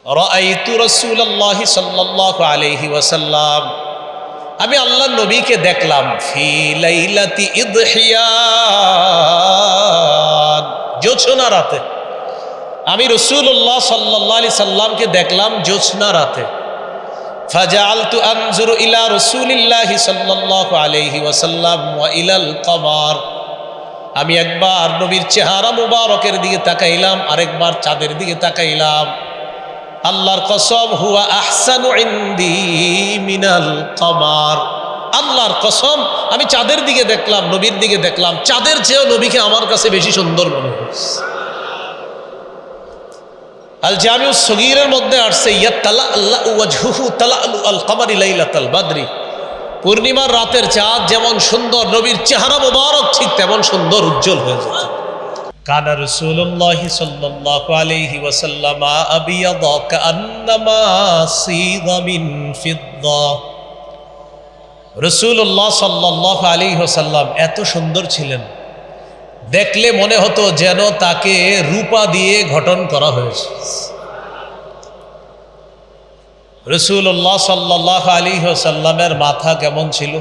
রাআইতু রাসূলুল্লাহি সাল্লাল্লাহু আলাইহি ওয়াসাল্লাম, আমি আল্লাহর নবীকে দেখলাম ফি লাইলাতি ইদহিয়ান, জোছনা রাতে। আমি রাসূলুল্লাহ সাল্লাল্লাহু আলাইহি সাল্লামকে দেখলাম জোছনা রাতে। ফাজআলতু আনজুরু ইলা রাসূলিল্লাহি সাল্লাল্লাহু আলাইহি ওয়াসাল্লাম ওয়া ইলাল কমার, আমি একবার নবীর চেহারা মুবারকের দিকে তাকাইলাম, আরেকবার চাঁদের দিকে তাকাইলাম। আল্লাহর কসম, হুয়া আহসানু ইনদি মিনাল কমার, আল্লাহর কসম আমি চাঁদের দিকে দেখলাম, নবীর দিকে দেখলাম, চাঁদের চেয়েও নবীকে আমার কাছে বেশি সুন্দর মনে হচ্ছে। আল জামিউস সগীরের মধ্যে আসছে ইয়াতালা আল্লাহ ওয়াজহুহু তালাআলু আল কমারি লাইলাতাল বাদরি, পূর্ণিমার রাতের চাঁদ যেমন সুন্দর, নবীর চেহারা মুবারক ঠিক তেমন সুন্দর উজ্জ্বল হয়ে যেত। কানা রাসূলুল্লাহি সাল্লাল্লাহু আলাইহি ওয়াসাল্লাম আবিয়াদা কাআন্নামা সিগা মিন ফিদ্দা, রাসূলুল্লাহ সাল্লাল্লাহু আলাইহি ওয়াসাল্লাম এত সুন্দর ছিলেন, দেখলে মনে হতো যেন তাকে রূপা দিয়ে গঠন করা হয়েছে। রাসূলুল্লাহ সাল্লাল্লাহু আলাইহি ওয়াসাল্লামের মাথা কেমন ছিল?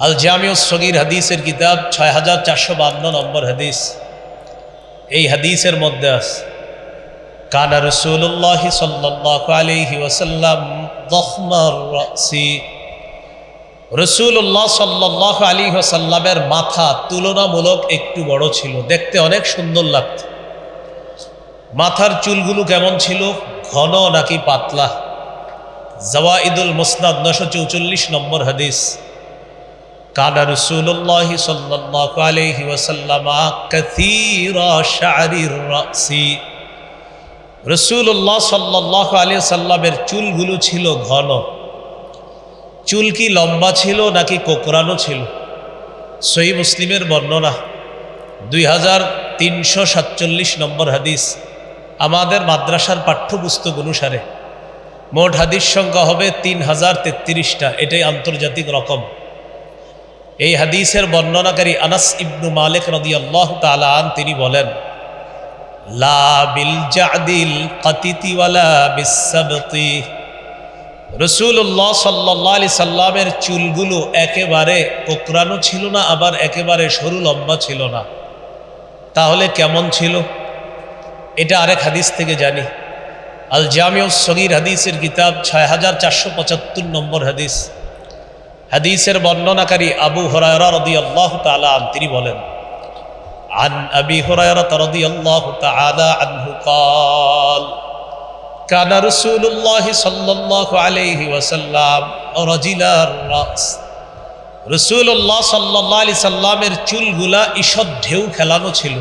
আল জামিউস সগীর হাদিসের কিতাব 6452 নম্বর হাদিস, এই হাদিসের মধ্যে আছে কানা রাসূলুল্লাহ সাল্লাল্লাহু আলাইহি ওয়াসাল্লাম যখমার রাসি, রাসূলুল্লাহ সাল্লাল্লাহু আলাইহি ওয়াসাল্লামের মাথা তুলনামূলক একটু বড় ছিল, দেখতে অনেক সুন্দর লাগত। মাথার চুলগুলো কেমন ছিল, ঘন নাকি পাতলা? জাওয়াইদুল মুসনাদ 944 নম্বর হাদিস, কানা রাসূলুল্লাহ সাল্লাল্লাহু আলাইহি ওয়াসাল্লাম কাসীরা শা'রির রাসি, রাসূলুল্লাহ সাল্লাল্লাহু আলাইহি ওয়াসাল্লামের চুলগুলো ছিল ঘন। চুল কি লম্বা ছিল নাকি কোকড়ানো ছিল? সহিহ মুসলিমের বর্ণনা 2347 নম্বর হাদিস। আমাদের মাদ্রাসার পাঠ্যপুস্তক অনুসারে মোট হাদিস সংখ্যা হবে 3033টা, এটাই আন্তর্জাতিক রকম। এই হাদিসের বর্ণনাকারী আনাস ইবনু মালিক রাদিয়াল্লাহু তাআলা আন, তিনি বলেন লা বিল জাদিল কাতিতি ওয়ালা বিসসাবতি, রাসূলুল্লাহ সাল্লাল্লাহু আলাইহি সাল্লামের চুলগুলো একেবারে কোকড়ানো ছিল না, আবার একেবারে সরু লম্বা ছিল না। তাহলে কেমন ছিল? এটা আরেক হাদিস থেকে জানি। আল জামিউস সগীর হাদিসের কিতাব 6475 নম্বর হাদিস। হাদিসের বর্ণনাকারী আবু হুরায়রা রাদিয়াল্লাহু তাআলা আন, তিনি বলেন আন আবি হুরায়রা রাদিয়াল্লাহু তাআলা আনহু قال কানা রাসূলুল্লাহ সাল্লাল্লাহু আলাইহি ওয়াসাল্লাম রাজিলার রাস, রাসূলুল্লাহ সাল্লাল্লাহু আলাইহি সাল্লামের চুলগুলা ঈষৎ ঢেউ খেলানো ছিল,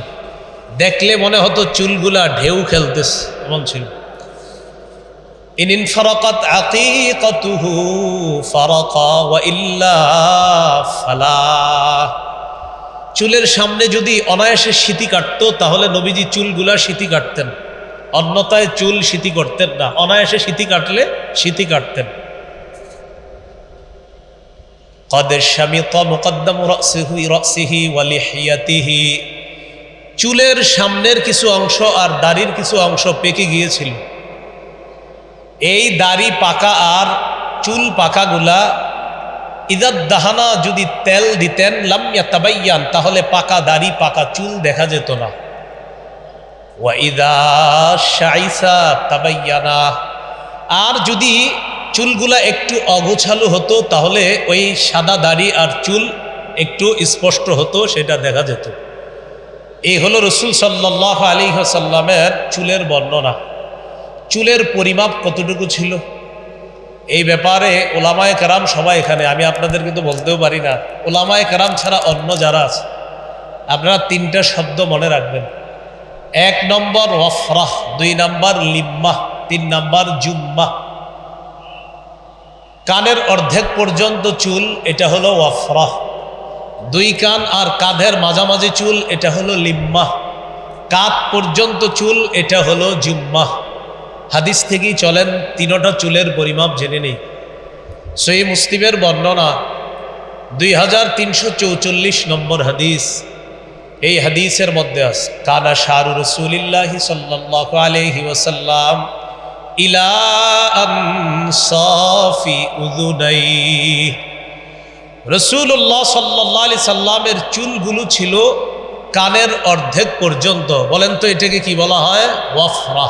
দেখলে মনে হতো চুলগুলা ঢেউ খেলতেছে এমন ছিল। ইনফারাকাত আকিকাতুহু ফারাকা ওয়া ইল্লা ফালা, চুলের সামনে যদি অনায়াসে সিঁথি কাটতো তাহলে নবীজি চুলগুলা সিঁথি কাটতেন, অন্যথায় চুল সিঁথি করতেন না। অনায়াসে সিঁথি কাটলে সিঁথি কাটতেন। قد شمط مقدم رأسه ولحيته, চুলের সামনের কিছু অংশ আর দাড়ির কিছু অংশ পেকে গিয়েছিল। এই দাড়ি পাকা আর চুল পাকাগুলা ইদাদ দাহানা, যদি তেল দিতেন লাম ইয়াতাবায়্যান, তাহলে পাকা দাড়ি পাকা চুল দেখা যেত না। ওয়া ইদা শাইসা তাবায়্যানা, আর যদি চুলগুলা একটু অগোছালো হতো তাহলে ওই সাদা দাড়ি আর চুল একটু স্পষ্ট হতো, সেটা দেখা যেত। এই হলো রাসূল সাল্লাল্লাহু আলাইহি ওয়াসাল্লামের চুলের বর্ণনা। চুলের পরিমাপ কতটুকু ছিল এই ব্যাপারে ওলামায়ে কেরাম সবাই এখানে, আমি আপনাদের কিন্তু বলতেও পারি না। ওলামায়ে কেরাম ছাড়া অন্য যারা আছে, আপনারা 3টা শব্দ মনে রাখবেন। 1 নম্বর ওয়াফরাহ, 2 নম্বর লিম্মাহ, 3 নম্বর জুম্মাহ। কানের অর্ধেক পর্যন্ত চুল, এটা হলো ওয়াফরাহ। 2 কান আর কাঁধের মাঝামাঝি চুল, এটা হলো লিম্মাহ। কাঁধ পর্যন্ত চুল, এটা হলো জুম্মাহ। হাদিস থেকেই চলেন 3টা চুলের পরিমাপ জেনে নেই। সহিহ মুসলিমের বর্ণনা 2344 নম্বর হাদিস। এই হাদিসের মধ্যে আছে কানা শারু রাসূলিল্লাহি সাল্লাল্লাহু আলাইহি ওয়াসাল্লাম ইলা আনসাফি উযুনাইহি। রাসূলুল্লাহ সাল্লাল্লাহু আলাইহি সাল্লামের চুলগুলো ছিল কানের অর্ধেক পর্যন্ত। বলেন তো এটাকে কি বলা হয়? ওয়াফরা।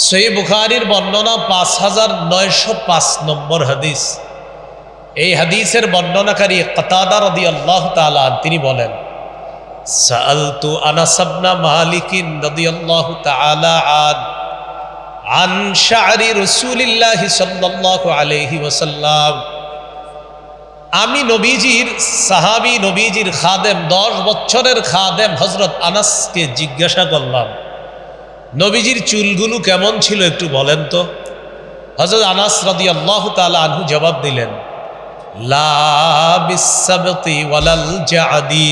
সহিহ বুখারীর বর্ণনা 5905 নম্বর হাদিস। এই হাদিসের বর্ণনাকারী কাতাদা রাদিয়াল্লাহু তাআলা তিনি বলেন, সাআলতু আনাস ইবনে মালিক রাদিয়াল্লাহু তাআলা আন শা'রি রাসূলিল্লাহ সাল্লাল্লাহু আলাইহি ওয়াসাল্লাম। আমি নবীজির সাহাবী, নবীজির খাদেম, 10 বছরের খাদেম হযরত আনাসকে জিজ্ঞাসা করলাম, নবীজির চুলগুলো কেমন ছিল একটু বলেন তো। হযরত আনাস রাদিয়াল্লাহু তাআলা আনহু জবাব দিলেন, লা বিসাবতি ওয়ালাল জাদি।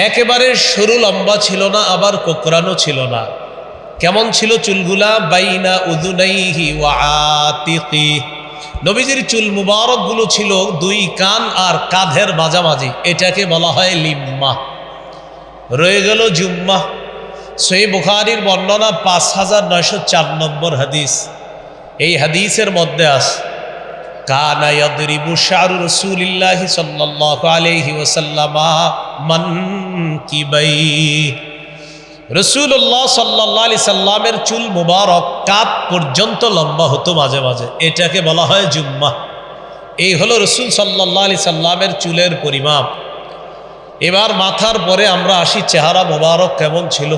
একেবারে সরু লম্বা ছিল না, আবার কোকড়ানো ছিল না। কেমন ছিল চুলগুলা? বাইনা উযুনাইহি ওয়া আতিকি। নবীজির চুল মুবারকগুলো ছিল 2 কান আর কাঁধের মাঝামাঝি। এটাকে বলা হয় লিম্মা। রয়ে গেল জুম্মা। সহিহ বুখারীর বর্ণনা 5904 নম্বর হাদিস। এই হাদিসের মধ্যে আছে, কানা ইয়াদরিবু শা'রু রাসূলিল্লাহি সাল্লাল্লাহু আলাইহি ওয়াসাল্লাম মানকিবাইহি। রাসূলুল্লাহ সাল্লাল্লাহু আলাইহি সাল্লামের চুল মুবারক কাঁধ পর্যন্ত লম্বা হতো মাঝে মাঝে। এটাকে বলা হয় জুম্মা। এই হলো রাসূল সাল্লাল্লাহু আলাইহি সাল্লামের চুলের পরিমাপ। এবার মাথার পরে আমরা আসি চেহারা মুবারক কেমন ছিল।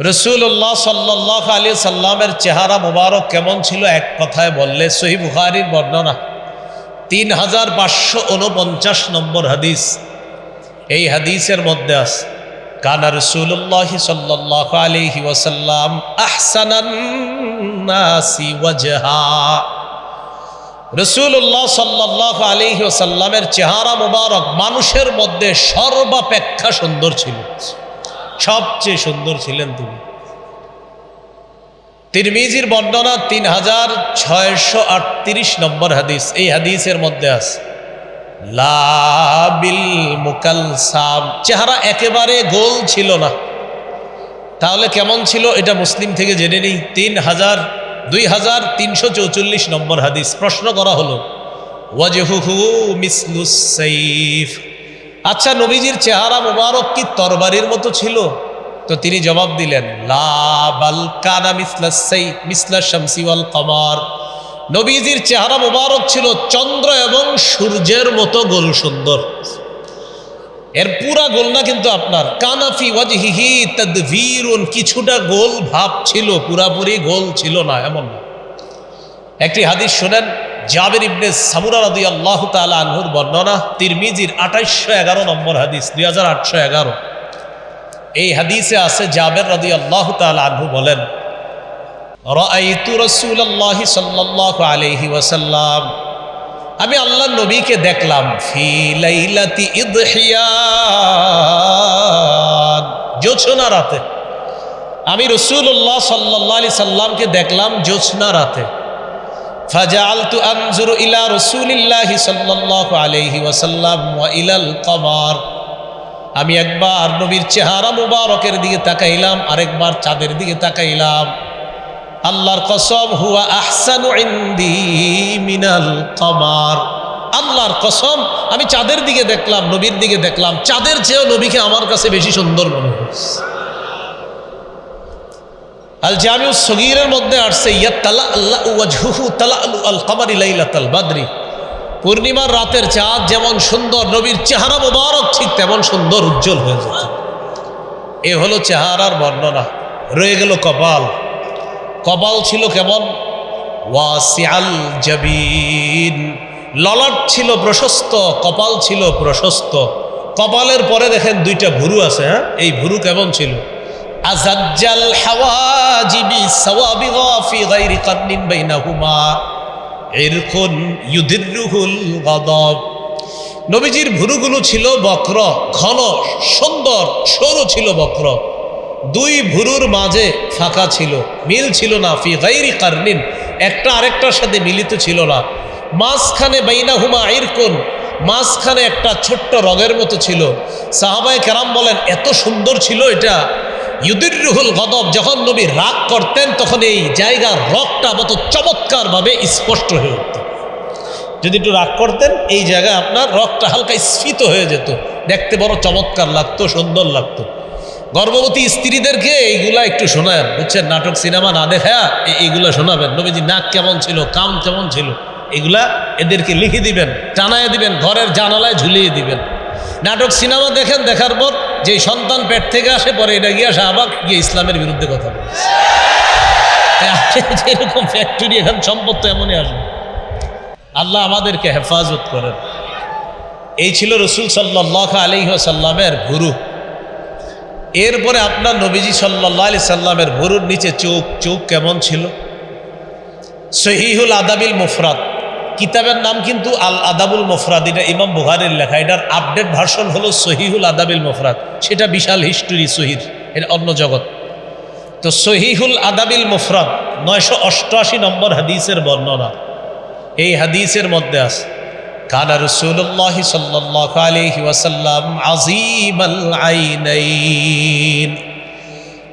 রাসূলুল্লাহ সাল্লাল্লাহু আলাইহি সাল্লামের চেহারা মুবারক কেমন ছিল এক কথায় বললে, সহিহ বুখারীর বর্ণনা 3549 নম্বর হাদিস। এই হাদিসের মধ্যে আছে, কানা রাসূলুল্লাহ সাল্লাল্লাহু আলাইহি ওয়াসাল্লাম আহসানান নাসি ওয়াজহা। রাসূলুল্লাহ সাল্লাল্লাহু আলাইহি ওয়াসাল্লামের চেহারা মুবারক মানুষের মধ্যে সর্বাপেক্ষা সুন্দর ছিল, সবচেয়ে সুন্দর ছিলেন তিনি। তিরমিজির বর্ণনা 3638 নম্বর হাদিস। এই হাদিসের মধ্যে আছে, লা বিল মুকালসাম। চেহারা একেবারে গোল ছিল না। তাহলে কেমন ছিল এটা মুসলিম থেকে জেনে নেই। 2344 নম্বর হাদিস। প্রশ্ন করা হলো, ওয়াজহুহু মিসলুস সাইফ। আচ্ছা, নবীজির চেহারা মুবারক কি তরবারির মতো ছিল? তো তিনি জবাব দিলেন, লা বাল কানা মিসলাস সাইফ মিসলাশ শামসি ওয়াল কমার। নবীজির চেহারা মুবারক ছিল চন্দ্র এবং সূর্যের মতো গোল সুন্দর। এর পুরা গোল না কিন্তু আপনার, কানাফি ওয়াজহিহি তাদভীরুন, কিছুটা গোল ভাব ছিল, পুরাপুরি গোল ছিল না এমন না। একটি হাদিস শুনেন, জাবের ইবনে সামুরা রাদিয়াল্লাহু তাআলা আনহুর বর্ণনা, তিরমিজির 2811 নম্বর হাদিস, 2811। এই হাদিসে আছে, জাবের রাদিয়াল্লাহু তাআলা আনহু বলেন, রাআইতু রাসূলুল্লাহি সাল্লাল্লাহু আলাইহি ওয়াসাল্লাম, আমি আল্লাহর নবীকে দেখলাম, ফি লাইলাতি ইদহিয়ান, জোছনা রাতে। আমি রাসূলুল্লাহ সাল্লাল্লাহু আলাইহি সাল্লামকে দেখলাম জোছনা রাতে। ফাজাআলতু আনজুরু ইলা রাসূলিল্লাহি সাল্লাল্লাহু আলাইহি ওয়াসাল্লাম ওয়া ইলাল কমার। আমি একবার নবীর চেহারা মুবারকের দিকে তাকাইলাম, আরেকবার চাঁদের দিকে তাকাইলাম। আল্লাহর কসম, হুয়া আহসানু ইনদি মিনাল কমার। আল্লাহর কসম, আমি চাঁদের দিকে দেখলাম, নবীর দিকে দেখলাম, চাঁদের চেয়েও নবীকে আমার কাছে বেশি সুন্দর মনে হচ্ছে। আল জামিউস সগীরের মধ্যে আসছে, ইয়াতালা আল্লাহু ওয়াজহুহু তালাআলু আল কমারি লাইলাতাল বদরি। পূর্ণিমার রাতের চাঁদ যেমন সুন্দর, নবীর চেহারা মুবারক ঠিক তেমন সুন্দর, উজ্জ্বল হয়ে যেত। এ হলো চেহারার বর্ণনা। রয়ে গেল কপাল। কপাল ছিল কেমন? ওয়াসিআল জাবিন, ললাট ছিল প্রশস্ত, কপাল ছিল প্রশস্ত। কপালের পরে দেখেন 2টা ভুরু আছে। হ্যাঁ, এই ভুরু কেমন ছিল? আজাজ্জাল হাওয়াজিবি সাওয়াবিগা ফি গায়রি কান্নিন বাইনাহুমা ইরকুন ইউদিরুহুল গাদাব। নবীজির ভুরুগুলো ছিল বক্র, ঘন, সুন্দর, সরু ছিল বক্র। 2 ভুরুর মাঝে ফাঁকা ছিল, মিল ছিল না। ফি গায়রি কারনিন, একটা আরেকটার সাথে মিলিত ছিল না। মাঝখানে বাইনাহুমা ইরকুন, মাঝখানে একটা ছোট্ট রগের মতো ছিল। সাহাবায়ে কেরাম বলেন, এত সুন্দর ছিল এটা, ইউদিররুহুল গদব, যখন নবী রাগ করতেন তখন এই জায়গার রগটা মতো চমৎকারভাবে স্পষ্ট হয়ে উঠত। যদি একটু রাগ করতেন এই জায়গায় আপনার রগটা হালকা স্ফীত হয়ে যেত, দেখতে বড় চমৎকার লাগতো, সুন্দর লাগতো। গর্ভবতী স্ত্রীদেরকে এইগুলা একটু শোনাবেন, বুঝছেন, নাটক সিনেমা না দেখা এইগুলা শোনাবেন। নবীজি নাক কেমন ছিল, কাম কেমন ছিল, এগুলা এদেরকে লিখে দিবেন, টানায় দিবেন, ঘরের জানালায় ঝুলিয়ে দিবেন। নাটক সিনেমা দেখেন, দেখার পর যে সন্তান পেট থেকে আসে পরে এটা গিয়া শাহবাগ গিয়ে ইসলামের বিরুদ্ধে কথা বলছে। এরকম ফ্যাক্টরি এখন সম্পদ তো এমনই আসবে। আল্লাহ আমাদেরকে হেফাজত করেন। এই ছিল রসুল সাল্লাল্লাহু আলাইহি ওয়াসাল্লামের ভুরু। এরপরে আপনার নবীজি সাল্লাল্লাহু আলাইহি সাল্লামের ভুরুর নিচে চোখ, চোখ কেমন ছিল? সহিহুল আদাবিল মুফরাদ কিতাবের নাম কিন্তু আল আদাবুল মুফরাদ, এটা ইমাম বুখারীর লেখা। এটার আপডেট ভার্সন হলো সহিহুল আদাবিল মুফরাদ, সেটা বিশাল হিস্টোরি, সহিহ এটা অন্য জগৎ। তো সহিহুল আদাবিল মুফরাদ 988 নম্বর হাদিসের বর্ণনা। এই হাদিসের মধ্যে আছে কানা রাসূলুল্লাহ সাল্লাল্লাহু আলাইহি ওয়াসাল্লাম আযীমাল আইনাইন।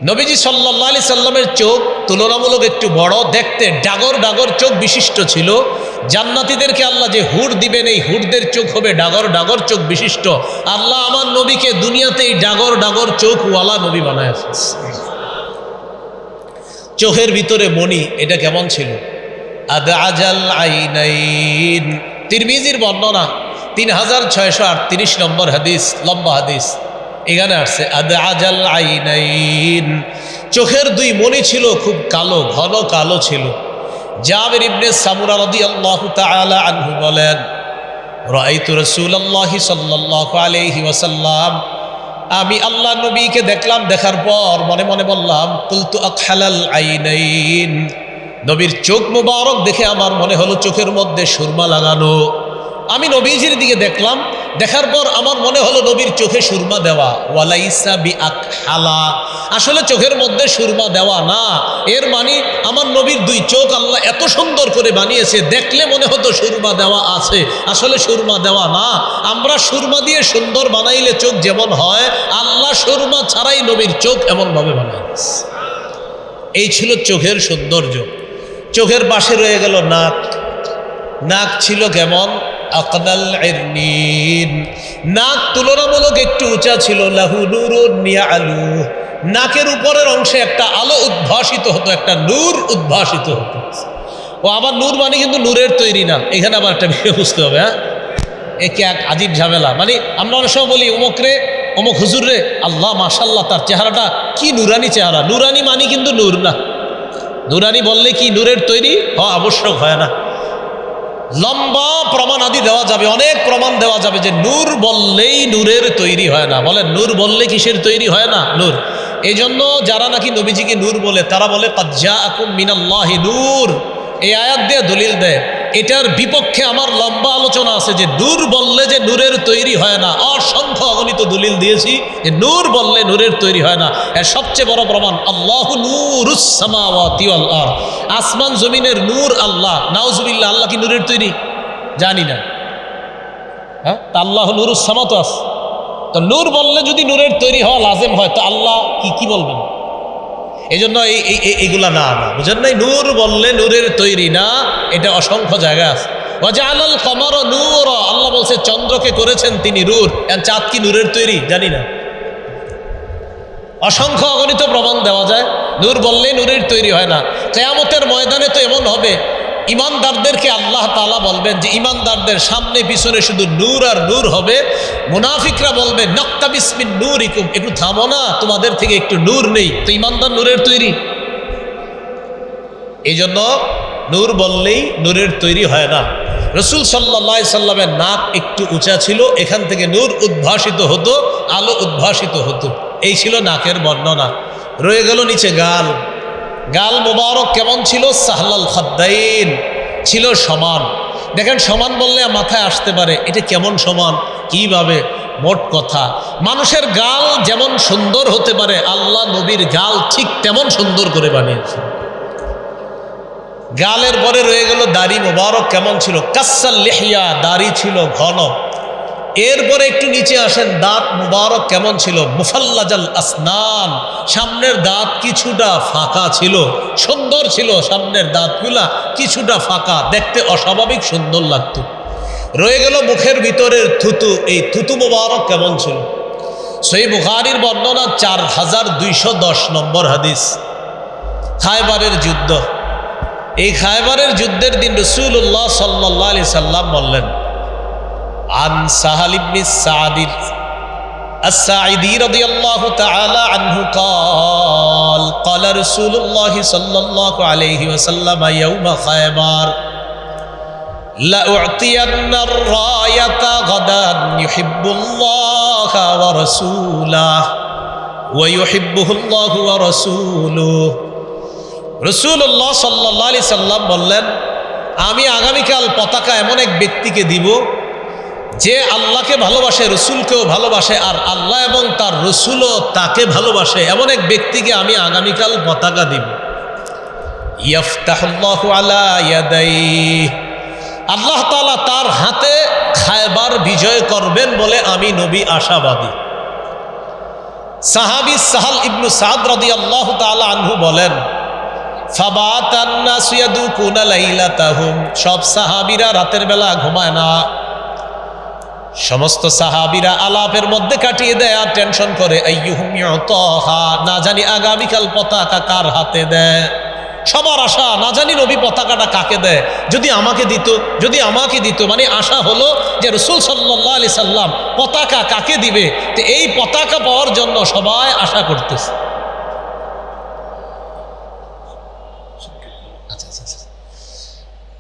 নবীজি সাল্লাল্লাহু আলাইহি সাল্লামের চোখ তুলনামূলক একটু বড়, দেখতে ডাগর ডাগর চোখ বিশিষ্ট ছিল। জান্নাতীদেরকে আল্লাহ যে হুর দিবেন, এই হুরদের চোখ হবে ডাগর ডাগর চোখ বিশিষ্ট। আল্লাহ আমার নবীকে দুনিয়াতে এই ডাগর ডাগর চোখওয়ালা নবী বানায়। চোখের ভিতরে মণি, এটা কেমন ছিল? আদআজাল আইনাইন। তিরমিজির বর্ণনা 3638 নম্বর হাদিস, লম্বা হাদিস। এখানে আসছে আদআজাল আইনাইন, চোখের দুই মণি ছিল খুব কালো, ঘন কালো ছিল। জাবির ইবনে সামুরা রাদিয়াল্লাহু তাআলা আনহু বলেন, রাআইতু রাসূলুল্লাহ সাল্লাল্লাহু আলাইহি ওয়াসাল্লাম, আমি আল্লাহ নবীকে দেখলাম, দেখার পর মনে মনে বললাম, কুলতু আকহালাল আইনাইন, নবীর চোখ মুবারক দেখে আমার মনে হলো চোখের মধ্যে সুরমা লাগানো। আমি নবীজির দিকে দেখলাম, দেখার পর আমার মনে হলো নবীর চোখে সুরমা দেওয়া। ওয়ালাইসা বিআকহালা, আসলে চোখের মধ্যে সুরমা দেওয়া না। এর মানে আমার নবীর দুই চোখ আল্লাহ এত সুন্দর করে বানিয়েছে, দেখলে মনে হতো সুরমা দেওয়া আছে, আসলে সুরমা দেওয়া না। আমরা সুরমা দিয়ে সুন্দর বানাইলে চোখ যেমন হয়, আল্লাহ সুরমা ছাড়াই নবীর চোখ এমনভাবে বানাইছে। এই ছিল চোখের সৌন্দর্য। চোখের পাশে রয়ে গেল নাক। নাক ছিল কেমন? আকনাল ইরনিন, নাক তুলনামূলক একটু উঁচা ছিল। লাহু নূরুন ইয়ালু, নাকের উপরের অংশে একটা আলো উদ্ভাসিত হতো, একটা নূর উদ্ভাসিত হতো। ও আবার নূর মানে কিন্তু নূরের তৈরি না, এখানে আবার একটা বিষয় বুঝতে হবে। হ্যাঁ, একে এক আজীব ঝামেলা। মানে আমরা অনেক সময় বলি অমুকরে, অমুক হুজুর রে, আল্লাহ মাশাল্লাহ তার চেহারাটা কি নুরানি চেহারা। নুরানি মানে কিন্তু নূর না। নুরানি বললে কি নূরের তৈরি? আবশ্যক হয় না। লম্বা প্রমাণ আদি দেওয়া যাবে, অনেক প্রমাণ দেওয়া যাবে যে নূর বললেই নূরের তৈরি হয় না। বলেন নূর বললে কিসের তৈরি হয় না? নূর। এই জন্য যারা নাকি নবীজিকে নূর বলে, তারা বলে কাদ জাআকুম মিনাল্লাহি নূর, এই আয়াত দিয়ে দলিল দেয়। এটার বিপক্ষে আমার লম্বা আলোচনা আছে যে নূর বললে যে নূরের তৈরি হয় না। অসংখ্য অগণিত দলিল দিয়েছি যে নূর বললে নূরের তৈরি হয় না। এর সবচেয়ে বড় প্রমাণ আল্লাহু নূরুস সামাওয়াতি ওয়াল আরদ, আসমান জমিনের নূর আল্লাহ। নাউজুবিল্লাহ, আল্লাহ কি নূরের তৈরি? জানি না। হ্যাঁ, আল্লাহু নূরুস সামাওয়াতি ওয়াল আরদ, তো নূর বললে যদি নূরের তৈরি হওয়া লাজেম হয়, তো আল্লাহ কি বলবেন? এই জন্য এইগুলা না, বুঝেন নাই? নূর বললে নূরের তৈরি না, এটা অসংখ্য জায়গায় আছে। ওয়াজআলাল কমারা নূরা, আল্লাহ বলছে চন্দ্রকে করেছেন তিনি নূর। চাঁদ কি নূরের তৈরি? জানি না। অসংখ্য অগণিত প্রমাণ দেওয়া যায়, নূর বললে নূরের তৈরি হয় না। কিয়ামতের ময়দানে তো এমন হবে, ইমানদারদেরকে আল্লাহ তাআলা বলবেন যে ইমানদারদের সামনে পিছনে শুধু নূর আর নূর হবে। মুনাফিকরা বলবে নাক্তাবিস মিন নূরিকুম, একটু থামো না, তোমাদের থেকে একটু নূর নেই। তো ইমানদার নূরের তৈরি। এই জন্য নূর বললেই নূরের তৈরি হয় না। রসুল সাল্লাল্লাহু আলাইহি সাল্লামের নাক একটু উঁচা ছিল, এখান থেকে নূর উদ্ভাসিত হতো, আলো উদ্ভাসিত হতো। এই ছিল নাকের বর্ণনা। রয়ে গেল নিচে গাল। গাল মোবারক কেমন ছিল? সাহলাল খাদ্দাইন, ছিল সমান। দেখেন, সমান বললে মাথায় আসতে পারে এটা কেমন সমান, কিভাবে? মোট কথা, মানুষের গাল যেমন সুন্দর হতে পারে, আল্লাহ নবীর গাল ঠিক তেমন সুন্দর করে বানিয়েছে। গালের পরে রয়ে গেল দাড়ি মোবারক কেমন ছিল? কাসাল লিহিয়া, দাড়ি ছিল ঘন। এরপরে একটু নিচে আসেন, দাঁত মুবারক কেমন ছিল? মুফাল্লাজাল আসনান, সামনের দাঁত কিছুটা ফাঁকা ছিল, সুন্দর ছিল সামনের দাঁতগুলা, কিছুটা ফাঁকা, দেখতে অস্বাভাবিক সুন্দর লাগতো। রয়ে গেল মুখের ভিতরের থুতু, এই থুতু মুবারক কেমন ছিল? সহিহ বুখারীর বর্ণনা 4210 নম্বর হাদিস। খায়বারের যুদ্ধ, এই খায়বারের যুদ্ধের দিন রাসূলুল্লাহ সাল্লাল্লাহু আলাইহি সাল্লাম বললেন, আন সাহাল ইবনে সা'দ আস-সাঈদী রাদিয়াল্লাহু তাআলা আনহু قال قال رسول الله صلى الله عليه وسلم يوم خيبر لأعطين الراية غدا يحب الله ورسوله ويحبه الله ورسوله। রাসূলুল্লাহ সাল্লাল্লাহু আলাইহি সাল্লাম বললেন, আমি আগামীকাল পতাকা এমন এক ব্যক্তিকে দিব যে আল্লাহকে ভালোবাসে, রসুলকেও ভালোবাসে, আর আল্লাহ এবং তার রসুলও তাকে ভালোবাসে, এমন এক ব্যক্তিকে আমি আগামীকাল পতাকা দিব। ইয়াফতাহুল্লাহু আলা ইয়াদাইহি, আল্লাহ তাআলা তার হাতে খায়বার বিজয় করবেন বলে আমি নবী আশাবাদী। সাহাবী সাহাল ইবনে সা'দ রাদিয়াল্লাহু তাআলা আনহু বলেন, ফাবাতান নাসু ইয়াদুকুনা লাইলাতাহুম, সব সাহাবীরা রাতের বেলা ঘুমায় না, সমস্ত সাহাবীরা আলাপের মধ্যে কাটিয়ে দেয় আর টেনশন করে, আইয়ুহুম ইউতাহা, না জানি আগামীকাল পতাকা কার হাতে দেয়। সবার আশা, না জানি নবী পতাকাটা কাকে দেয়, যদি আমাকে দিত, যদি আমাকে দিত, মানে আশা হলো যে রাসূল সাল্লাল্লাহু আলাইহি সাল্লাম পতাকা কাকে দিবে। তো এই পতাকা পাওয়ার জন্য সবাই আশা করতেছে।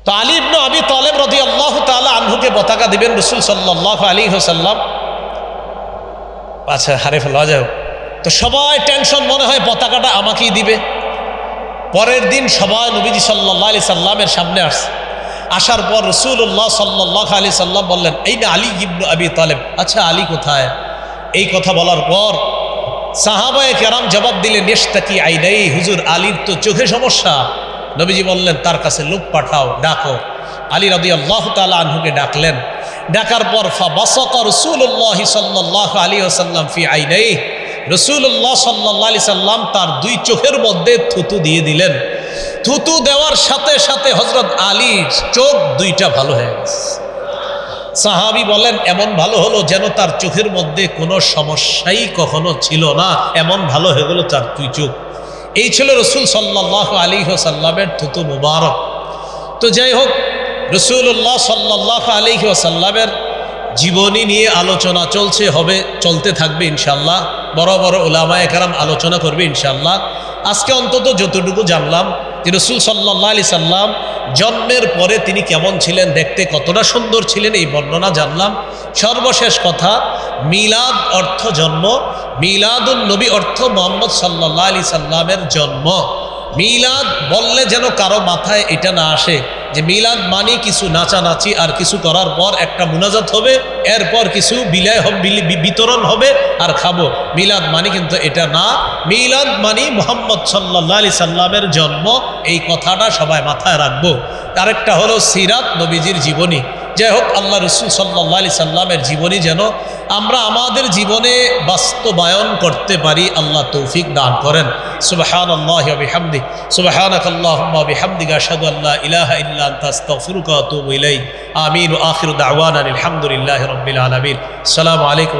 তো আলী ইবনে আবি তালেব রাদিয়াল্লাহু তাআলা আনহুকে পতাকা দিবেন রাসূল সাল্লাল্লাহু আলাইহি ওয়াসাল্লাম। আচ্ছা, হারে ফেলা যাও, তো সবাই টেনশন, মনে হয় পতাকাটা আমাকেই দিবে। পরের দিন সবাই নবীজি সাল্লাল্লাহু আলাইহি সাল্লামের সামনে আসছে। আসার পর রাসূলুল্লাহ সাল্লাল্লাহু আলাইহি সাল্লাম বললেন, এইনা আলী ইবনে আবি তালেব, আচ্ছা আলী কোথায়? এই কথা বলার পর সাহাবায়ে কেরাম জবাব দিলেন, ইশতাকি আইনাই, হুজুর আলীর তো চোখে সমস্যা। নবীজি বললেন, তার কাছে লোক পাঠাও, ডাকো। আলী রাদিয়াল্লাহু তাআলা আনহুকে ডাকলেন। ডাকার পর ফাবাসাকা রাসূলুল্লাহ সাল্লাল্লাহু আলাইহি ওয়াসাল্লাম ফি আইনাইহি, রাসূলুল্লাহ সাল্লাল্লাহু আলাইহি সাল্লাম তার দুই চোখের মধ্যে থুতু দিয়ে দিলেন। থুতু দেওয়ার সাথে সাথে হযরত আলীর চোখ দুইটা ভালো হয়ে গেছে। সাহাবী বলেন, এমন ভালো হলো যেন তার চোখের মধ্যে কোনো সমস্যাই কখনো ছিল না, এমন ভালো হয়ে গেল তার দুই চোখ। এই ছিল রাসূল সাল্লাল্লাহু আলাইহি ওয়াসাল্লামের থুতু মুবারক। তো যাই হোক, রাসূলুল্লাহ সাল্লাল্লাহু আলাইহি ওয়াসাল্লামের জীবনী নিয়ে আলোচনা চলছে, হবে, চলতে থাকবে ইনশাআল্লাহ। বড় বড় উলামায়ে কেরাম আলোচনা করবে ইনশাআল্লাহ। আজকে অন্তত যতটুকু জানলাম যে রাসূল সাল্লাল্লাহু আলাইহি সাল্লাম জন্মের পরে তিনি কেমন ছিলেন, দেখতে কতটা সুন্দর ছিলেন, এই বর্ণনা জানলাম। সর্বশেষ কথা, মিলাদ অর্থ জন্ম, মিলাদুন নবী অর্থ মুহাম্মদ সাল্লাল্লাহু আলাইহি সাল্লামের জন্ম। মিলাদ বললে যেন কারো মাথায় এটা না আসে যে মিলাদ মানে কিছু নাচানাচি আর কিছু করার পর একটা মুনাজাত হবে, এরপর কিছু বিলাই হবে, বিতরণ হবে আর খাবো। মিলাদ মানে কিন্তু এটা না। মিলাদ মানে মুহাম্মদ সাল্লাল্লাহু আলাইহি সাল্লামের জন্ম, এই কথাটা সবাই মাথায় রাখবো। আরেকটা হলো সিরাত, নবীজির জীবনী। যাই হোক, আল্লাহ রাসূল সাল্লাল্লাহু আলাইহি সাল্লামের জীবনী যেন আমরা আমাদের জীবনে বাস্তবায়ন করতে পারি, আল্লাহ তৌফিক দান করেন। সুবহানাল্লাহি ওয়া বিহামদিহি, সুবহানাকাল্লাহুম্মা ওয়া বিহামদিকা, আশহাদু আল্লা ইলাহা ইল্লা আনতা, আস্তাগফিরুকা ওয়া আতুবু ইলাইক। আমিন। ওয়া আখিরু দাওয়ানা আলহামদুলিল্লাহি রাব্বিল আলামিন। আসসালামু আলাইকুম।